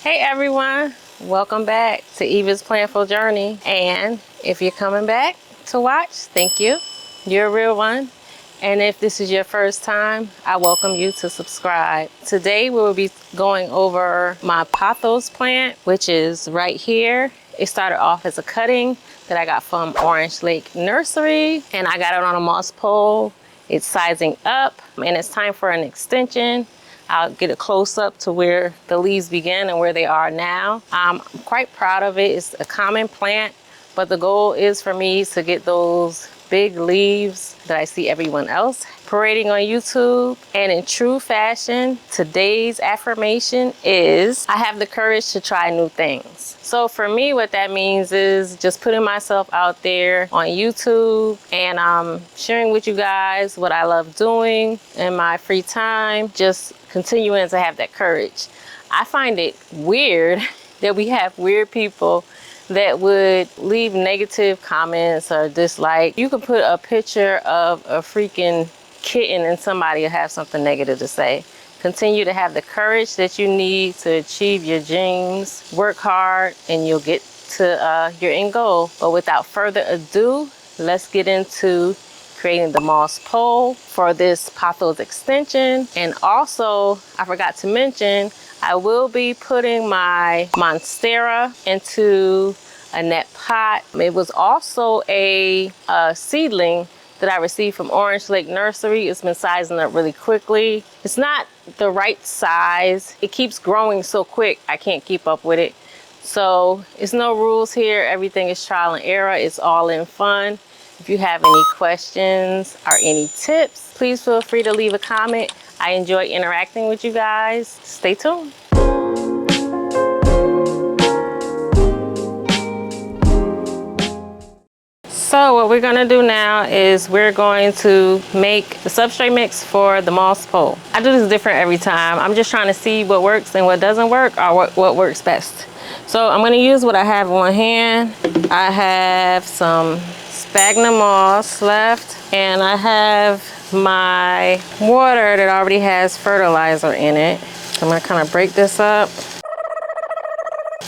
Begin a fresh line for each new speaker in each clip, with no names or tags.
Hey everyone, welcome back to Eva's Plantful Journey. And if you're coming back to watch, thank you. You're a real one. And if this is your first time, I welcome you to subscribe. Today we will be going over my pothos plant, which is right here. It started off as a cutting that I got from Orange Lake Nursery, and I got it on a moss pole. It's sizing up and it's time for an extension. I'll get a close up to where the leaves began and where they are now. I'm quite proud of it. It's a common plant, but the goal is for me to get those big leaves that I see everyone else parading on YouTube. And in true fashion, today's affirmation is I have the courage to try new things. So for me, what that means is just putting myself out there on YouTube and sharing with you guys what I love doing in my free time, just continuing to have that courage. I find it weird that we have weird people that would leave negative comments or dislike. You could put a picture of a freaking kitten and somebody will have something negative to say. Continue to have the courage that you need to achieve your dreams. Work hard and you'll get to your end goal. But without further ado, let's get into creating the moss pole for this pothos extension. And also, I forgot to mention, I will be putting my Monstera into a net pot. It was also a seedling that I received from Orange Lake Nursery. It's been sizing up really quickly. It's not the right size. It keeps growing so quick, I can't keep up with it. So it's no rules here. Everything is trial and error. It's all in fun. If you have any questions or any tips, please feel free to leave a comment. I enjoy interacting with you guys. Stay tuned. So what we're gonna do now is we're going to make the substrate mix for the moss pole. I do this different every time. I'm just trying to see what works and what doesn't work, or what works best. So I'm gonna use what I have on hand. I have some sphagnum moss left, and I have my water that already has fertilizer in it. So I'm gonna kind of break this up.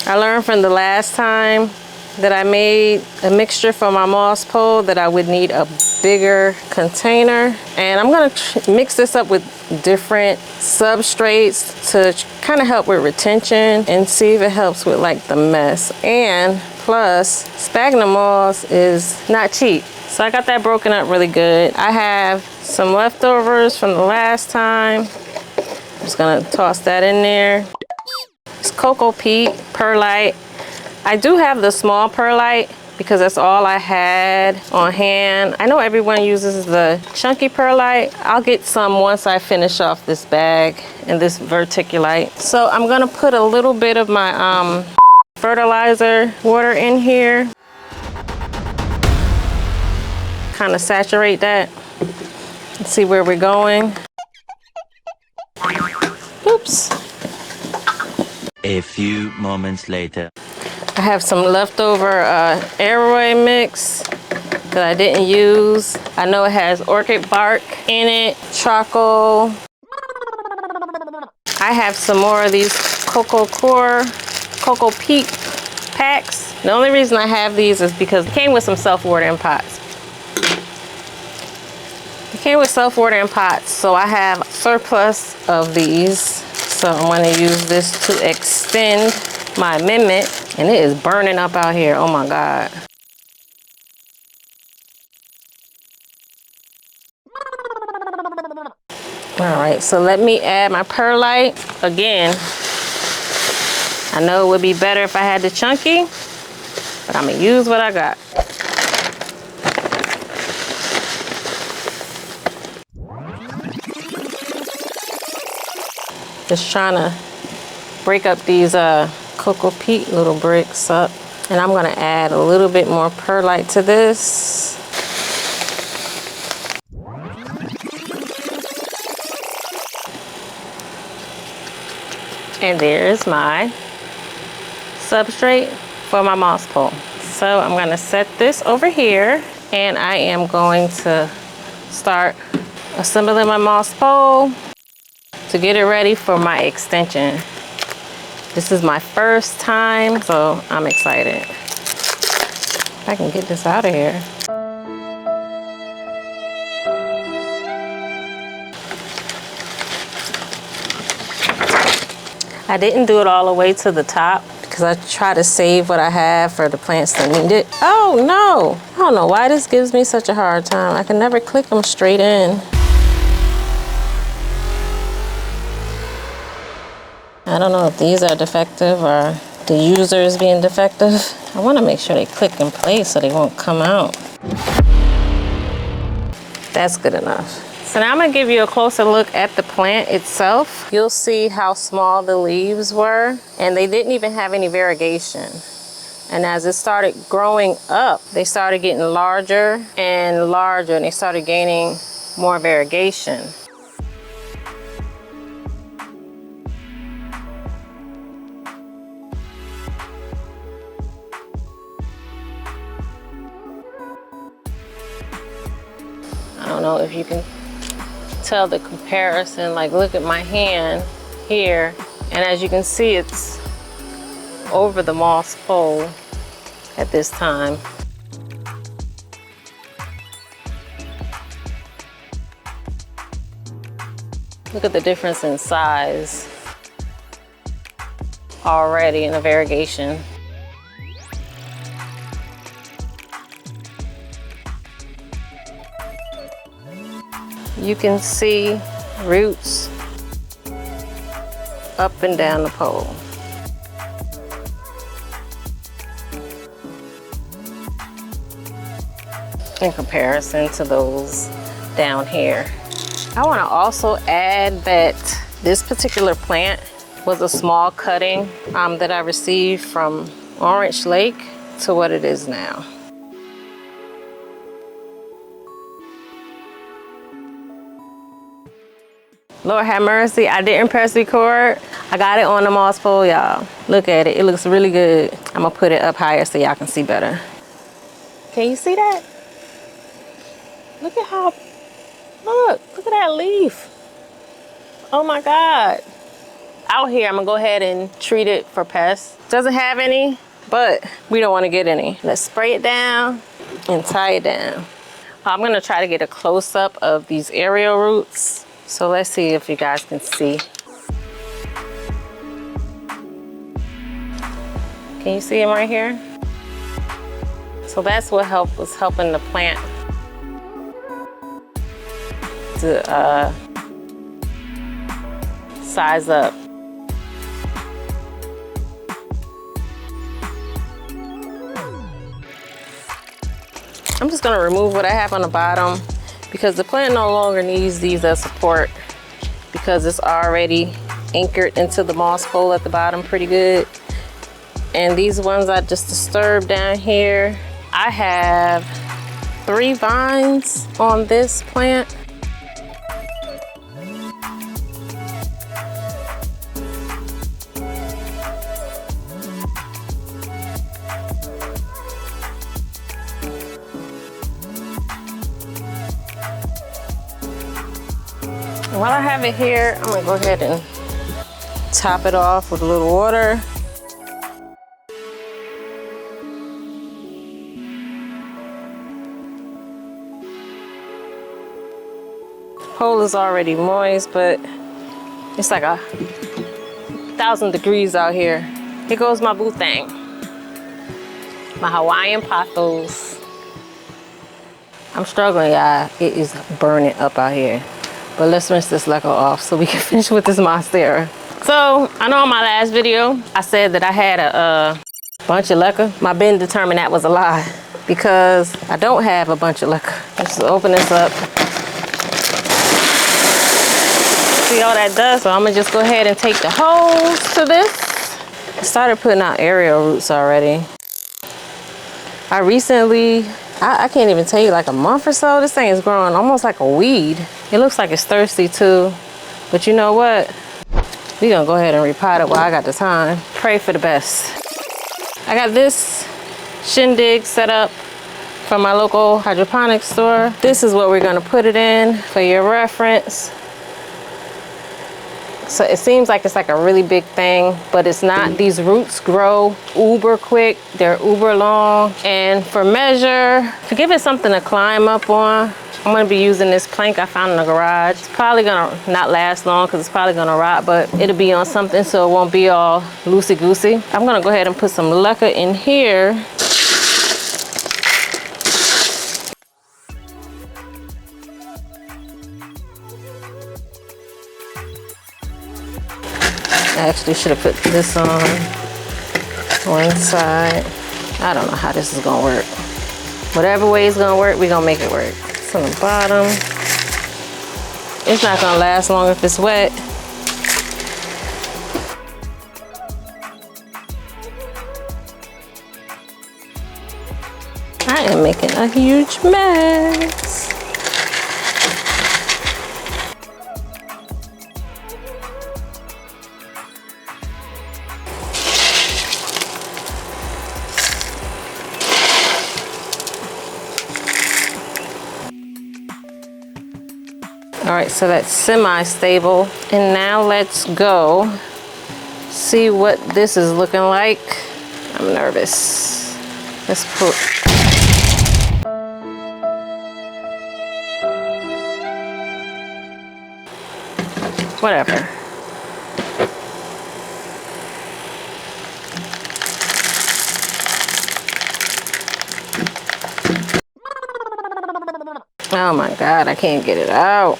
I learned from the last time that I made a mixture for my moss pole that I would need a bigger container. And I'm gonna mix this up with different substrates to kind of help with retention and see if it helps with like the mess. And plus, sphagnum moss is not cheap. So I got that broken up really good. I have some leftovers from the last time. I'm just gonna toss that in there. It's cocoa peat, perlite. I do have the small perlite because that's all I had on hand. I know everyone uses the chunky perlite. I'll get some once I finish off this bag and this verticulite. So I'm gonna put a little bit of my fertilizer water in here. Kind of saturate that. Let's see where we're going. Oops.
A few moments later.
I have some leftover arrowroot mix that I didn't use. I know it has orchid bark in it, charcoal. I have some more of these cocoa peat packs. The only reason I have these is because it came with some self-watering pots. It came with self-watering pots, so I have surplus of these. So I'm gonna use this to extend my amendment, and it is burning up out here. Oh my God. All right, so let me add my perlite. Again, I know it would be better if I had the chunky, but I'm gonna use what I got. Just trying to break up these cocoa peat little bricks up. And I'm gonna add a little bit more perlite to this. And there's my substrate for my moss pole. So I'm gonna set this over here, and I am going to start assembling my moss pole to get it ready for my extension. This is my first time, so I'm excited. If I can get this out of here. I didn't do it all the way to the top because I try to save what I have for the plants that need it. Oh no! I don't know why this gives me such a hard time. I can never click them straight in. I don't know if these are defective or the user is being defective. I want to make sure they click in place so they won't come out. That's good enough. So now I'm gonna give you a closer look at the plant itself. You'll see how small the leaves were, and they didn't even have any variegation. And as it started growing up, they started getting larger and larger, and they started gaining more variegation. I don't know if you can tell the comparison. Like, look at my hand here, and as you can see, it's over the moss pole at this time. Look at the difference in size already in the variegation. You can see roots up and down the pole. In comparison to those down here. I want to also add that this particular plant was a small cutting that I received from Orange Lake to what it is now. Lord have mercy, I didn't press record. I got it on the moss pole, y'all. Look at it, it looks really good. I'm gonna put it up higher so y'all can see better. Can you see that? Look at how, look at that leaf. Oh my God. Out here, I'm gonna go ahead and treat it for pests. Doesn't have any, but we don't wanna get any. Let's spray it down and tie it down. I'm gonna try to get a close up of these aerial roots. So let's see if you guys can see. Can you see them right here? So that's what was helping the plant to size up. I'm just gonna remove what I have on the bottom because the plant no longer needs these as support because it's already anchored into the moss pole at the bottom pretty good. And these ones I just disturbed down here. I have 3 vines on this plant. While I have it here, I'm gonna go ahead and top it off with a little water. Pole is already moist, but it's like 1,000 degrees out here. Here goes my boo thing. My Hawaiian Pothos. I'm struggling, y'all. It is burning up out here. But let's rinse this LECA off so we can finish with this Monstera. So, I know in my last video, I said that I had a bunch of LECA. My bin determined that was a lie because I don't have a bunch of LECA. Let's open this up. See all that dust? So I'm gonna just go ahead and take the hose to this. I started putting out aerial roots already. I recently, I can't even tell you, like a month or so, this thing is growing almost like a weed. It looks like it's thirsty too, but you know what? We're gonna go ahead and repot it while I got the time. Pray for the best. I got this shindig set up from my local hydroponics store. This is what we're gonna put it in for your reference. So it seems like it's like a really big thing, but it's not. These roots grow uber quick. They're uber long. And for measure, to give it something to climb up on, I'm gonna be using this plank I found in the garage. It's probably gonna not last long because it's probably gonna rot, but it'll be on something so it won't be all loosey-goosey. I'm gonna go ahead and put some LECA in here. I actually should have put this on one side. I don't know how this is gonna work. Whatever way it's gonna work, we're gonna make it work. It's on the bottom. It's not gonna last long if it's wet. I am making a huge mess. All right, so that's semi-stable. And now let's go see what this is looking like. I'm nervous. Let's put. Whatever. Oh my God, I can't get it out.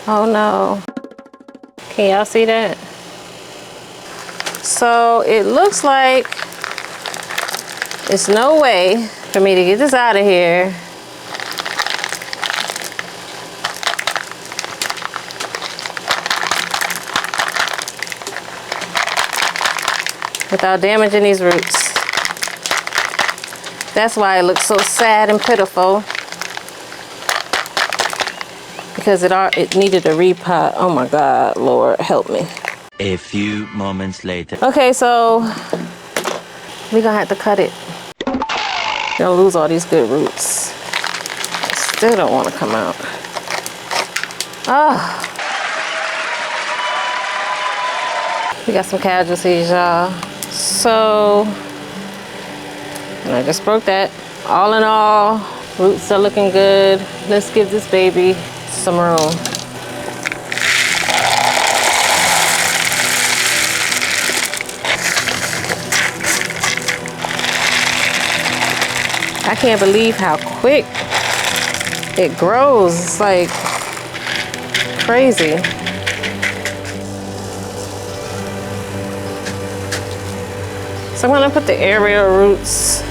Oh no. Can y'all see that? So it looks like there's no way for me to get this out of here without damaging these roots. That's why it looks so sad and pitiful. Because it needed a repot. Oh my God, Lord, help me.
A few moments later.
Okay, so we're gonna have to cut it. Gonna lose all these good roots. I still don't want to come out. Oh. We got some casualties, y'all. So, and I just broke that. All in all, roots are looking good. Let's give this baby some room. I can't believe how quick it grows. It's like crazy. So I'm gonna put the aerial roots,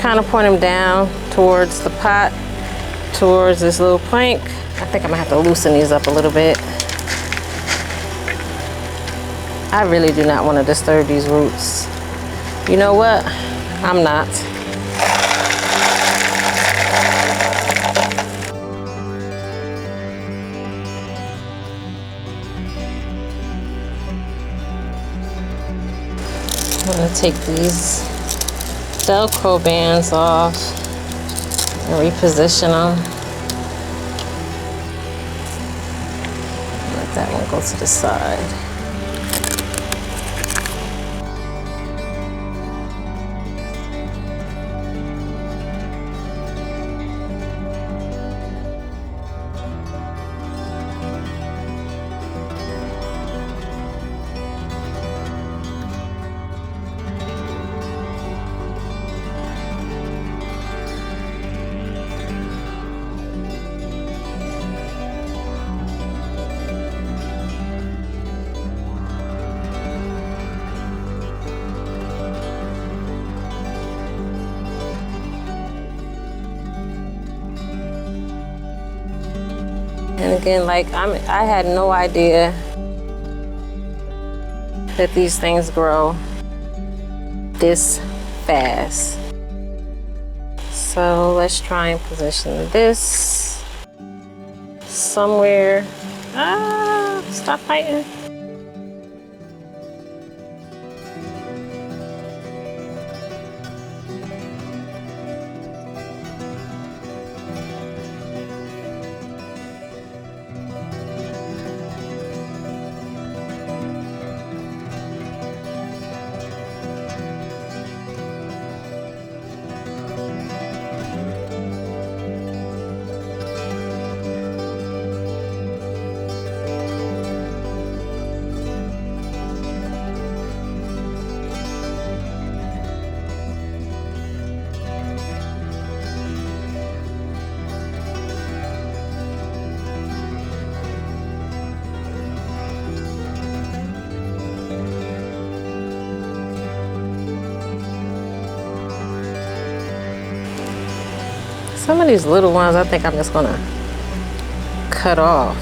kind of point them down towards the pot, towards this little plank. I think I'm gonna have to loosen these up a little bit. I really do not want to disturb these roots. You know what? I'm not. I'm gonna take these Velcro bands off and reposition them. Let that one go to the side. And again, like I had no idea that these things grow this fast. So let's try and position this somewhere. Stop fighting. Some of these little ones I think I'm just gonna cut off.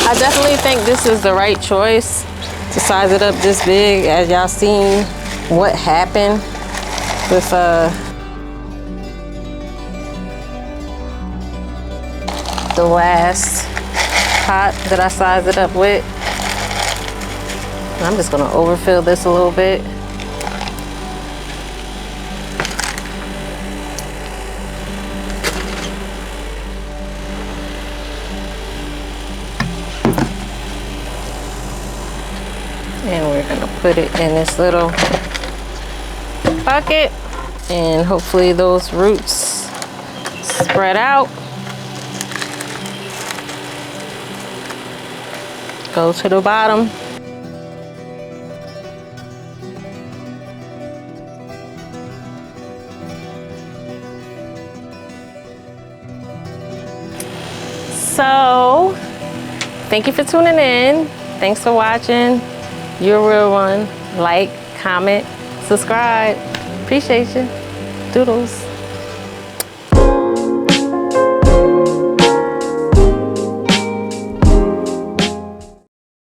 I definitely think this is the right choice to size it up this big. As y'all seen what happened with the last pot that I sized it up with. I'm just gonna overfill this a little bit. And we're gonna put it in this little bucket, and hopefully those roots spread out. Go to the bottom. So, thank you for tuning in. Thanks for watching. You're a real one. Like, comment, subscribe. Appreciate you. Doodles.